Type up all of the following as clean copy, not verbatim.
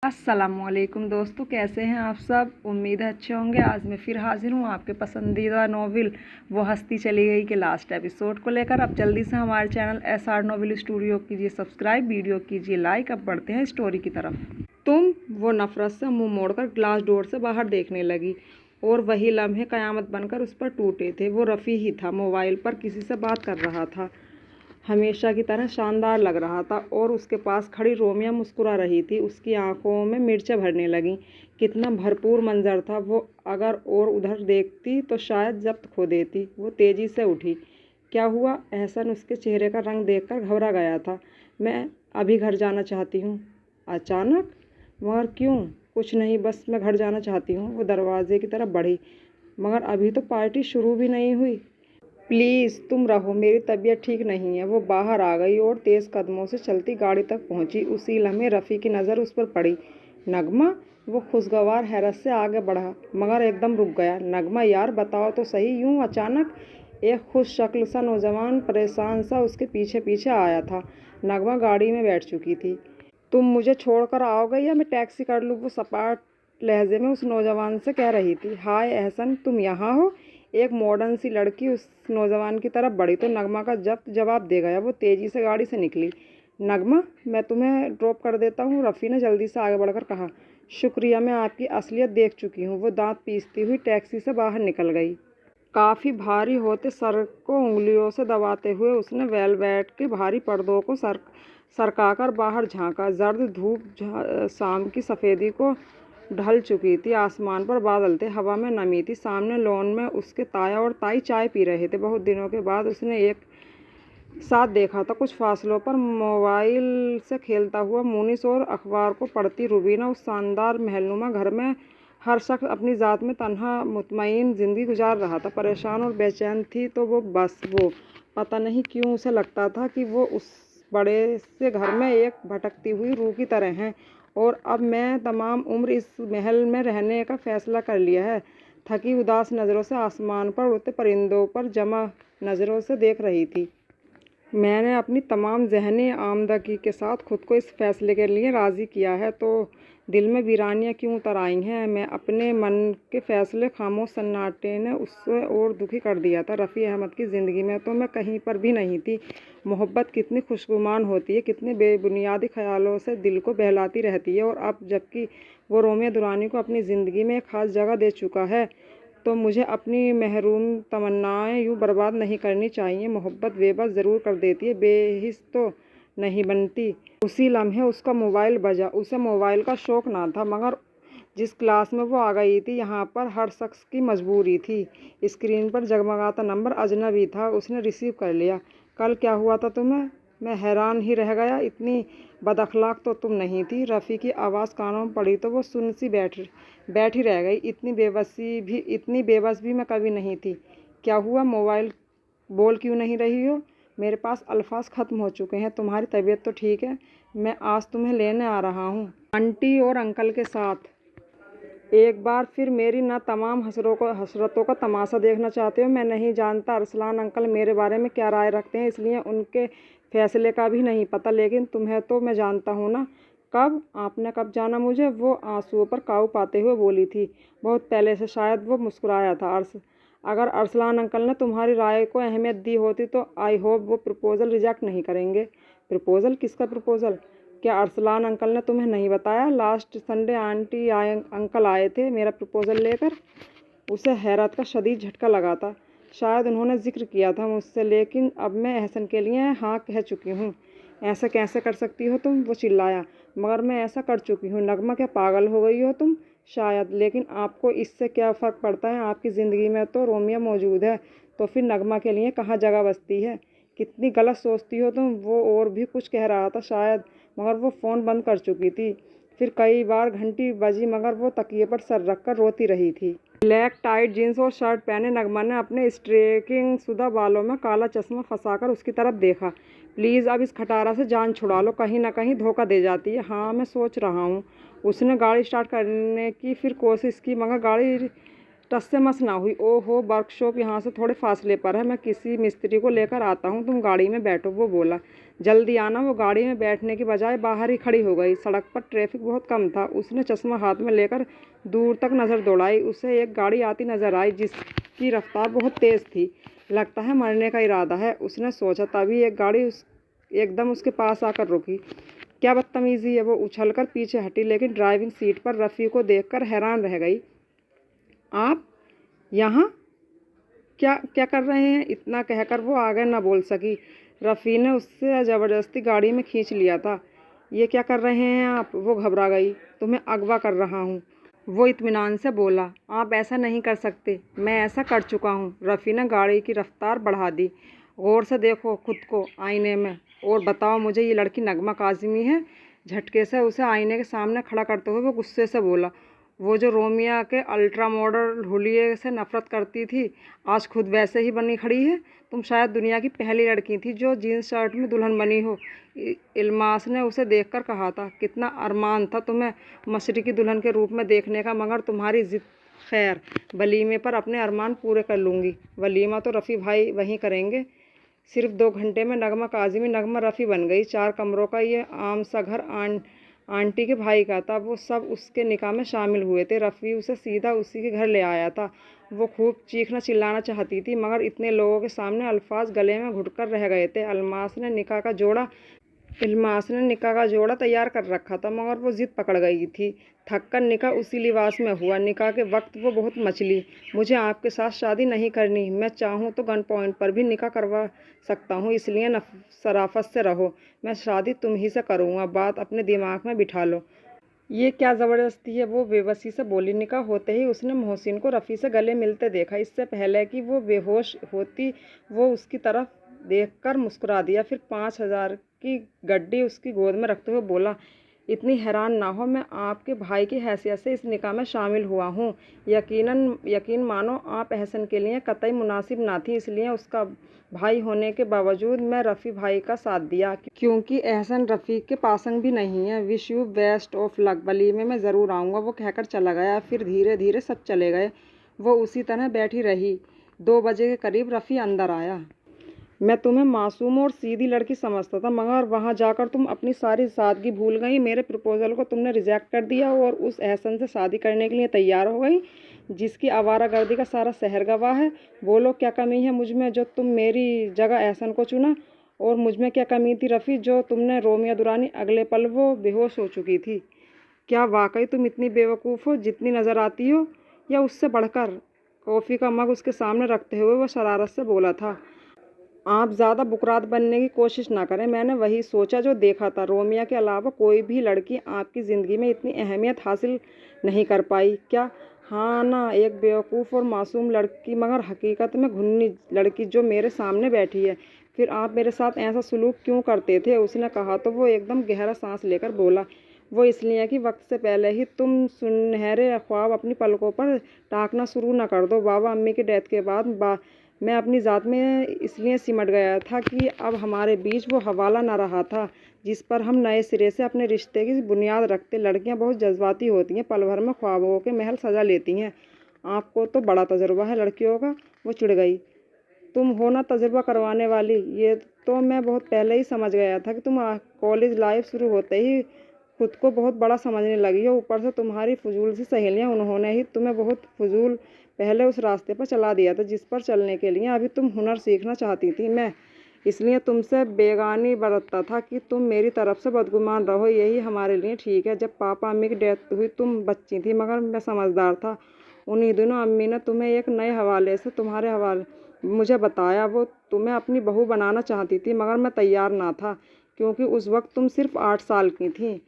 अस्सलामुअलैकुम दोस्तों, कैसे हैं आप सब। उम्मीद है अच्छे होंगे। आज मैं फिर हाजिर हूँ आपके पसंदीदा नॉवेल वो हस्ती चली गई के लास्ट एपिसोड को लेकर। अब जल्दी से हमारे चैनल SR नॉवेल स्टूडियो कीजिए सब्सक्राइब, वीडियो कीजिए लाइक। अब बढ़ते हैं स्टोरी की तरफ। वो नफरत से मुंह मोड़कर ग्लास डोर से बाहर देखने लगी और वही लम्हे कयामत बनकर उस पर टूटे थे। वो रफ़ी ही था, मोबाइल पर किसी से बात कर रहा था, हमेशा की तरह शानदार लग रहा था। और उसके पास खड़ी रोमिया मुस्कुरा रही थी, उसकी आंखों में मिर्चें भरने लगीं। कितना भरपूर मंजर था। वो अगर और उधर देखती तो शायद जब्त खो देती। वो तेज़ी से उठी। क्या हुआ? एहसन उसके चेहरे का रंग देखकर घबरा गया था। मैं अभी घर जाना चाहती हूँ। अचानक? मगर क्यों? कुछ नहीं, बस मैं घर जाना चाहती हूँ। वो दरवाजे की तरफ बढ़ी। मगर अभी तो पार्टी शुरू भी नहीं हुई। प्लीज़ तुम रहो, मेरी तबीयत ठीक नहीं है। वो बाहर आ गई और तेज़ कदमों से चलती गाड़ी तक पहुंची। उसी लम्हे रफ़ी की नज़र उस पर पड़ी। नगमा? वो खुशगवार हैरत से आगे बढ़ा, मगर एकदम रुक गया। नगमा यार, बताओ तो सही, यूँ अचानक? एक खुश शक्ल सा नौजवान परेशान सा उसके पीछे पीछे आया था। नगमा गाड़ी में बैठ चुकी थी। तुम मुझे छोड़कर आओगे या मैं टैक्सी कर लूँ? वो सपाट लहजे में उस नौजवान से कह रही थी। हाय एहसन, तुम यहाँ हो? एक मॉडर्न सी लड़की उस नौजवान की तरफ बढ़ी तो नगमा का जवाब दे गया। वो तेज़ी से गाड़ी से निकली। नगमा, मैं तुम्हें ड्रॉप कर देता हूँ, रफ़ी ने जल्दी से आगे बढ़कर कहा। शुक्रिया, मैं आपकी असलियत देख चुकी हूँ। वो दांत पीसती हुई टैक्सी से बाहर निकल गई। काफ़ी भारी होते सर को उंगलियों से दबाते हुए उसने वेलवेट के भारी पर्दों को सरकाकर बाहर झांका। जर्द धूप शाम की सफ़ेदी को ढल चुकी थी। आसमान पर बादल थे, हवा में नमी थी। सामने लॉन में उसके ताया और ताई चाय पी रहे थे। बहुत दिनों के बाद उसने एक साथ देखा था। कुछ फासलों पर मोबाइल से खेलता हुआ मुनीस और अखबार को पढ़ती रुबीना। उस शानदार महलनुमा घर में हर शख्स अपनी ज़ात में तन्हा मुतमईन ज़िंदगी गुजार रहा था। परेशान और बेचैन थी तो वो पता नहीं क्यों उसे लगता था कि वो उस बड़े से घर में एक भटकती हुई रूह की तरह हैं। और अब मैं तमाम उम्र इस महल में रहने का फ़ैसला कर लिया है। थकी उदास नज़रों से आसमान पर उड़ते परिंदों पर जमा नज़रों से देख रही थी। मैंने अपनी तमाम ज़हनी आमदगी के साथ खुद को इस फ़ैसले के लिए राज़ी किया है, तो दिल में वीरानियाँ क्यों उतर आई हैं? मैं अपने मन के फ़ैसले खामोश सन्नाटे ने उससे और दुखी कर दिया था। रफ़ी अहमद की ज़िंदगी में तो मैं कहीं पर भी नहीं थी। मोहब्बत कितनी खुशगुमान होती है, कितने बेबुनियादी ख्यालों से दिल को बहलाती रहती है। और अब जबकि वो रोमिया दुरानी को अपनी ज़िंदगी में एक ख़ास जगह दे चुका है, तो मुझे अपनी महरूम तमन्नाएं यूँ बर्बाद नहीं करनी चाहिए। मोहब्बत बेबस ज़रूर कर देती है, बेहिस तो नहीं बनती। उसी लम्हे उसका मोबाइल बजा। उसे मोबाइल का शौक़ ना था, मगर जिस क्लास में वो आ गई थी यहाँ पर हर शख्स की मजबूरी थी। स्क्रीन पर जगमगाता नंबर अजनबी था। उसने रिसीव कर लिया। कल क्या हुआ था तुम्हें? मैं हैरान ही रह गया। इतनी बदअखलाक तो तुम नहीं थी। रफ़ी की आवाज़ कानों में पड़ी तो वो सुन सी बैठी रह गई। इतनी बेबस भी मैं कभी नहीं थी। क्या हुआ? मोबाइल बोल क्यों नहीं रही हो? मेरे पास अल्फाज ख़त्म हो चुके हैं। तुम्हारी तबीयत तो ठीक है? मैं आज तुम्हें लेने आ रहा हूँ, आंटी और अंकल के साथ। एक बार फिर मेरी न तमाम हसरतों का तमाशा देखना चाहते हो? मैं नहीं जानता अरसलान अंकल मेरे बारे में क्या राय रखते हैं, इसलिए उनके फ़ैसले का भी नहीं पता, लेकिन तुम्हें तो मैं जानता हूँ ना। कब? आपने कब जाना मुझे? वो आंसुओं पर काबू पाते हुए बोली थी। बहुत पहले से। शायद वो मुस्कुराया था। अगर अरसलान अंकल ने तुम्हारी राय को अहमियत दी होती तो आई होप वो प्रपोज़ल रिजेक्ट नहीं करेंगे। प्रपोज़ल? किसका प्रपोज़ल? क्या अरसलान अंकल ने तुम्हें नहीं बताया? लास्ट संडे आंटी अंकल आए थे मेरा प्रपोज़ल लेकर। उसे हैरत का शदीद झटका लगा था। शायद उन्होंने जिक्र किया था मुझसे, लेकिन अब मैं एहसन के लिए हाँ कह चुकी हूँ। ऐसा कैसे कर सकती हो तुम? वो चिल्लाया। मगर मैं ऐसा कर चुकी हूँ। नगमा, क्या पागल हो गई हो तुम? शायद, लेकिन आपको इससे क्या फ़र्क पड़ता है? आपकी ज़िंदगी में तो रोमिया मौजूद है, तो फिर नगमा के लिए कहाँ जगह बचती है? कितनी गलत सोचती हो तुम। वो और भी कुछ कह रहा था शायद, मगर वो फ़ोन बंद कर चुकी थी। फिर कई बार घंटी बजी, मगर वो तकिए पर सर रखकर रोती रही थी। ब्लैक टाइट जीन्स और शर्ट पहने नगमा ने अपने स्ट्रेकिंग शुदा बालों में काला चश्मा फंसाकर उसकी तरफ देखा। प्लीज़ अब इस खटारा से जान छुड़ा लो, कहीं ना कहीं धोखा दे जाती है। हाँ, मैं सोच रहा हूँ। उसने गाड़ी स्टार्ट करने की फिर कोशिश की, मगर गाड़ी टस से मस ना हुई। ओहो, वर्कशॉप यहाँ से थोड़े फासले पर है, मैं किसी मिस्त्री को लेकर आता हूँ, तुम गाड़ी में बैठो, वो बोला। जल्दी आना। वो गाड़ी में बैठने की बजाय बाहर ही खड़ी हो गई। सड़क पर ट्रैफिक बहुत कम था। उसने चश्मा हाथ में लेकर दूर तक नज़र दौड़ाई। उसे एक गाड़ी आती नजर आई जिसकी रफ्तार बहुत तेज़ थी। लगता है मरने का इरादा है, उसने सोचा। तभी एक गाड़ी एकदम उसके पास आकर रुकी। क्या बदतमीजी है! वो उछलकर पीछे हटी, लेकिन ड्राइविंग सीट पर रफ़ी को देखकर हैरान रह गई। आप यहाँ क्या क्या कर रहे हैं? इतना कहकर वो आगे न बोल सकी। रफ़ी ने उससे ज़बरदस्ती गाड़ी में खींच लिया था। ये क्या कर रहे हैं आप? वो घबरा गई। तुम्हें अगवा कर रहा हूँ, वो इत्मीनान से बोला। आप ऐसा नहीं कर सकते, मैं ऐसा कर चुका हूँ। रफ़ी ने गाड़ी की रफ्तार बढ़ा दी। गौर से देखो खुद को आईने में और बताओ मुझे, ये लड़की नगमा काज़मी है? झटके से उसे आईने के सामने खड़ा करते हुए वो गुस्से से बोला। वो जो रोमिया के अल्ट्रा मॉडल हुलिये से नफरत करती थी, आज खुद वैसे ही बनी खड़ी है। तुम शायद दुनिया की पहली लड़की थी जो जीन्स शर्ट में दुल्हन बनी हो। इल्मास ने उसे देखकर कहा था। कितना अरमान था तुम्हें मशरिकी दुल्हन के रूप में देखने का, मगर तुम्हारी जिद। खैर, वलीमे पर अपने अरमान पूरे कर लूँगी। वलीमा तो रफ़ी भाई वहीं करेंगे। सिर्फ 2 घंटे में नगमा काज़मी नगमा रफ़ी बन गई। 4 कमरों का ये आम सा घर आंटी के भाई का था। वो सब उसके निकाह में शामिल हुए थे। रफ़ी उसे सीधा उसी के घर ले आया था। वो खूब चीखना चिल्लाना चाहती थी, मगर इतने लोगों के सामने अल्फाज गले में घुटकर रह गए थे। इल्मास ने निकाह का जोड़ा तैयार कर रखा था, मगर वो जिद पकड़ गई थी। थककर निकाह उसी लिबास में हुआ। निकाह के वक्त वो बहुत मचली। मुझे आपके साथ शादी नहीं करनी। मैं चाहूँ तो गन पॉइंट पर भी निकाह करवा सकता हूँ, इसलिए शराफत से रहो। मैं शादी तुम ही से करूँगा, बात अपने दिमाग में बिठा लो। ये क्या ज़बरदस्ती है? वो बेबसी से बोली। निकाह होते ही उसने मोहसिन को रफ़ी से गले मिलते देखा। इससे पहले कि वो बेहोश होती, वो उसकी तरफ देखकर मुस्कुरा दिया। फिर 5,000 की गड्डी उसकी गोद में रखते हुए बोला, इतनी हैरान ना हो, मैं आपके भाई की हैसियत से इस निकाह में शामिल हुआ हूँ। यकीन मानो आप एहसन के लिए कतई मुनासिब ना थी, इसलिए उसका भाई होने के बावजूद मैं रफ़ी भाई का साथ दिया, क्योंकि एहसन रफ़ी के पासंग भी नहीं है। Wish you best of luck, वलीमे में ज़रूर आऊँगा। वो कहकर चला गया। फिर धीरे धीरे सब चले गए। वो उसी तरह बैठी रही। 2 बजे के करीब रफ़ी अंदर आया। मैं तुम्हें मासूम और सीधी लड़की समझता था, मगर वहाँ जाकर तुम अपनी सारी सादगी भूल गई। मेरे प्रपोजल को तुमने रिजेक्ट कर दिया और उस एहसन से शादी करने के लिए तैयार हो गई, जिसकी आवारागर्दी का सारा शहर गवाह है। बोलो, क्या कमी है मुझ में जो तुम मेरी जगह एहसन को चुना? और मुझ में क्या कमी थी रफ़ी जो तुमने रोमिया दुरानी? अगले पल वो बेहोश हो चुकी थी। क्या वाकई तुम इतनी बेवकूफ़ हो जितनी नज़र आती हो, या उससे बढ़कर? कॉफ़ी का मग उसके सामने रखते हुए वह शरारत से बोला था। आप ज़्यादा बुकरात बनने की कोशिश ना करें। मैंने वही सोचा जो देखा था। रोमिया के अलावा कोई भी लड़की आपकी ज़िंदगी में इतनी अहमियत हासिल नहीं कर पाई। क्या? हाँ ना, एक बेवकूफ़ और मासूम लड़की, मगर हकीकत में घुन्नी लड़की जो मेरे सामने बैठी है। फिर आप मेरे साथ ऐसा सलूक क्यों करते थे? उसने कहा तो वो एकदम गहरा सांस लेकर बोला, वो इसलिए कि वक्त से पहले ही तुम सुनहरे ख्वाब अपनी पलकों पर टाँकना शुरू न कर दो। बाबा अम्मी की डेथ के बाद मैं अपनी ज़ात में इसलिए सिमट गया था कि अब हमारे बीच वो हवाला न रहा था जिस पर हम नए सिरे से अपने रिश्ते की बुनियाद रखते। लड़कियां बहुत जज्बाती होती हैं, पल भर में ख्वाबों के महल सजा लेती हैं। आपको तो बड़ा तजुर्बा है लड़कियों का। वो चिढ़ गई। तुम हो ना तजुर्बा करवाने वाली। ये तो मैं बहुत पहले ही समझ गया था कि तुम कॉलेज लाइफ शुरू होते ही खुद को बहुत बड़ा समझने लगी हो। ऊपर से तुम्हारी फजूल सी सहेलियां, उन्होंने ही तुम्हें बहुत फजूल पहले उस रास्ते पर चला दिया था जिस पर चलने के लिए अभी तुम हुनर सीखना चाहती थी। मैं इसलिए तुमसे बेगानी बरतता था कि तुम मेरी तरफ से बदगुमान रहो। यही हमारे लिए ठीक है। जब पापा अम्मी की डेथ हुई तुम बच्ची थी, मगर मैं समझदार था। उन्हीं दिनों अम्मी ने तुम्हें एक नए हवाले से तुम्हारे हवाले मुझे बताया। वो तुम्हें अपनी बहू बनाना चाहती थी, मगर मैं तैयार ना था, क्योंकि उस वक्त तुम सिर्फ 8 साल की थी।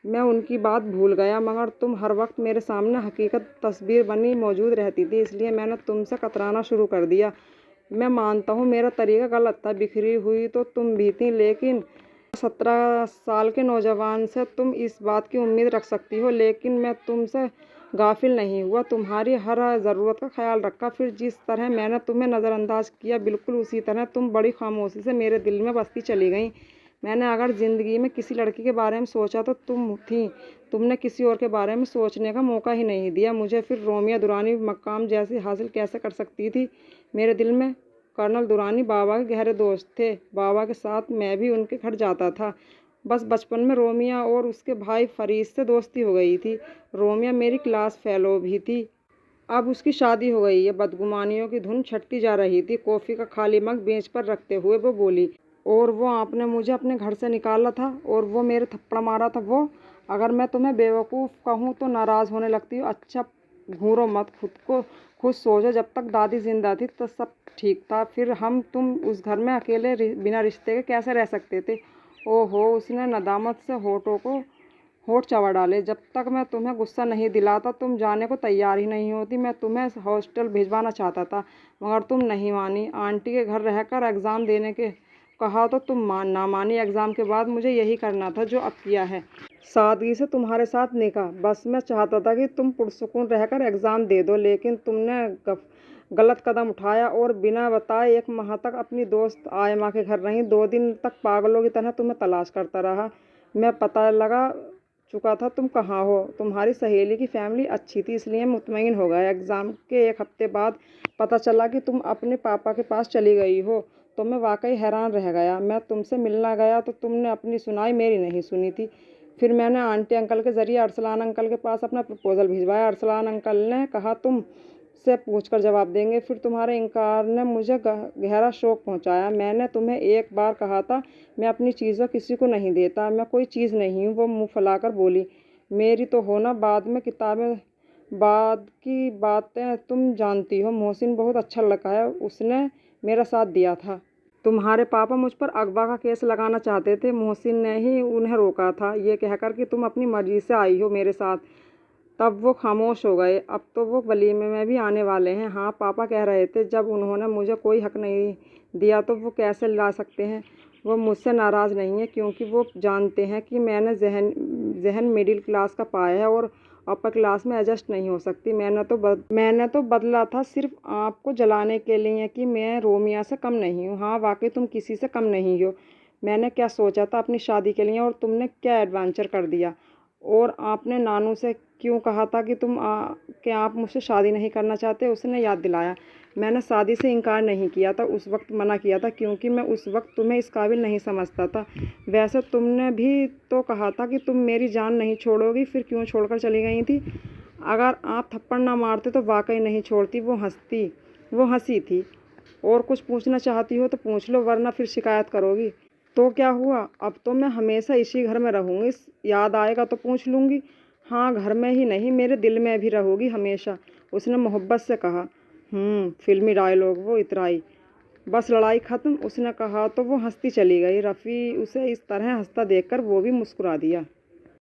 मैं उनकी बात भूल गया, मगर तुम हर वक्त मेरे सामने हकीकत तस्वीर बनी मौजूद रहती थी, इसलिए मैंने तुमसे कतराना शुरू कर दिया। मैं मानता हूँ मेरा तरीका गलत था। बिखरी हुई तो तुम भी थी, लेकिन 17 साल के नौजवान से तुम इस बात की उम्मीद रख सकती हो, लेकिन मैं तुमसे गाफिल नहीं हुआ। तुम्हारी हर ज़रूरत का ख्याल रखा। फिर जिस तरह मैंने तुम्हें नज़रअंदाज किया, बिल्कुल उसी तरह तुम बड़ी खामोशी से मेरे दिल में बसती चली गई। मैंने अगर ज़िंदगी में किसी लड़की के बारे में सोचा तो तुम थी। तुमने किसी और के बारे में सोचने का मौका ही नहीं दिया मुझे। फिर रोमिया दुरानी मकाम जैसी हासिल कैसे कर सकती थी मेरे दिल में? कर्नल दुरानी बाबा के गहरे दोस्त थे। बाबा के साथ मैं भी उनके घर जाता था। बस बचपन में रोमिया और उसके भाई फरीद से दोस्ती हो गई थी। रोमिया मेरी क्लास फेलो भी थी। अब उसकी शादी हो गई है। बदगुमानियों की धुन छटती जा रही थी। कॉफ़ी का खाली मग बेंच पर रखते हुए वो बोली, और वो आपने मुझे अपने घर से निकाला था और वो मेरे थप्पड़ मारा था वो। अगर मैं तुम्हें बेवकूफ़ कहूँ तो नाराज़ होने लगती हो। अच्छा, घूरो मत, खुद सोचो, जब तक दादी जिंदा थी तो सब ठीक था। फिर हम तुम उस घर में अकेले बिना रिश्ते के कैसे रह सकते थे। ओहो, उसने नदामत से होठ चबा डाले। जब तक मैं तुम्हें गुस्सा नहीं दिलाता तुम जाने को तैयार ही नहीं होती। मैं तुम्हें हॉस्टल भिजवाना चाहता था मगर तुम नहीं मानी। आंटी के घर रहकर एग्ज़ाम देने के कहा तो तुम ना मानी। एग्ज़ाम के बाद मुझे यही करना था जो अब किया है, सादगी से तुम्हारे साथ निकाह। बस मैं चाहता था कि तुम पुरसुकून रहकर एग्ज़ाम दे दो, लेकिन तुमने गलत कदम उठाया और बिना बताए 1 माह तक अपनी दोस्त आयमा के घर रही। 2 दिन तक पागलों की तरह तुम्हें तलाश करता रहा। मैं पता लगा चुका था तुम कहाँ हो। तुम्हारी सहेली की फैमिली अच्छी थी इसलिए मुतमईन हो गया। एग्ज़ाम के 1 हफ्ते बाद पता चला कि तुम अपने पापा के पास चली गई हो तो मैं वाकई हैरान रह गया। मैं तुमसे मिलना गया तो तुमने अपनी सुनाई, मेरी नहीं सुनी थी। फिर मैंने आंटी अंकल के ज़रिए अरसलान अंकल के पास अपना प्रपोज़ल भिजवाया। अरसलान अंकल ने कहा तुम से पूछकर जवाब देंगे। फिर तुम्हारे इनकार ने मुझे गहरा शौक पहुंचाया। मैंने तुम्हें एक बार कहा था मैं अपनी चीज़ें किसी को नहीं देता। मैं कोई चीज़ नहीं हूँ। वो मुँह फैलाकर बोली, मेरी तो हो ना। बाद में किताबें, बाद की बातें तुम जानती हो। मोहसिन बहुत अच्छा लड़का है, उसने मेरा साथ दिया था। तुम्हारे पापा मुझ पर अगवा का केस लगाना चाहते थे। मोहसिन ने ही उन्हें रोका था, ये कहकर कि तुम अपनी मर्जी से आई हो मेरे साथ। तब वो खामोश हो गए। अब तो वो वलीमे में भी आने वाले हैं। हाँ, पापा कह रहे थे जब उन्होंने मुझे कोई हक नहीं दिया तो वो कैसे ला सकते हैं। वो मुझसे नाराज़ नहीं है क्योंकि वो जानते हैं कि मैंने जहन मिडिल क्लास का पाया है और अपर क्लास में एडजस्ट नहीं हो सकती। मैंने तो बदला था सिर्फ आपको जलाने के लिए कि मैं रोमिया से कम नहीं हूँ। हाँ, वाकई तुम किसी से कम नहीं हो। मैंने क्या सोचा था अपनी शादी के लिए और तुमने क्या एडवेंचर कर दिया। और आपने नानू से क्यों कहा था कि आप मुझसे शादी नहीं करना चाहते। उसने याद दिलाया, मैंने शादी से इनकार नहीं किया था, उस वक्त मना किया था क्योंकि मैं उस वक्त तुम्हें इस काबिल नहीं समझता था। वैसे तुमने भी तो कहा था कि तुम मेरी जान नहीं छोड़ोगी, फिर क्यों छोड़कर चली गई थी। अगर आप थप्पड़ ना मारते तो वाकई नहीं छोड़ती। वो हंसी थी। और कुछ पूछना चाहती हो तो पूछ लो, वरना फिर शिकायत करोगी तो क्या हुआ। अब तो मैं हमेशा इसी घर में रहूँगी। याद आएगा तो पूछ लूँगी। हाँ, घर में ही नहीं मेरे दिल में भी रहोगी हमेशा, उसने मोहब्बत से कहा। फिल्मी डायलॉग, वो इतराई। बस लड़ाई ख़त्म, उसने कहा तो वो हंसती चली गई। रफ़ी उसे इस तरह हंसता देखकर वो भी मुस्कुरा दिया।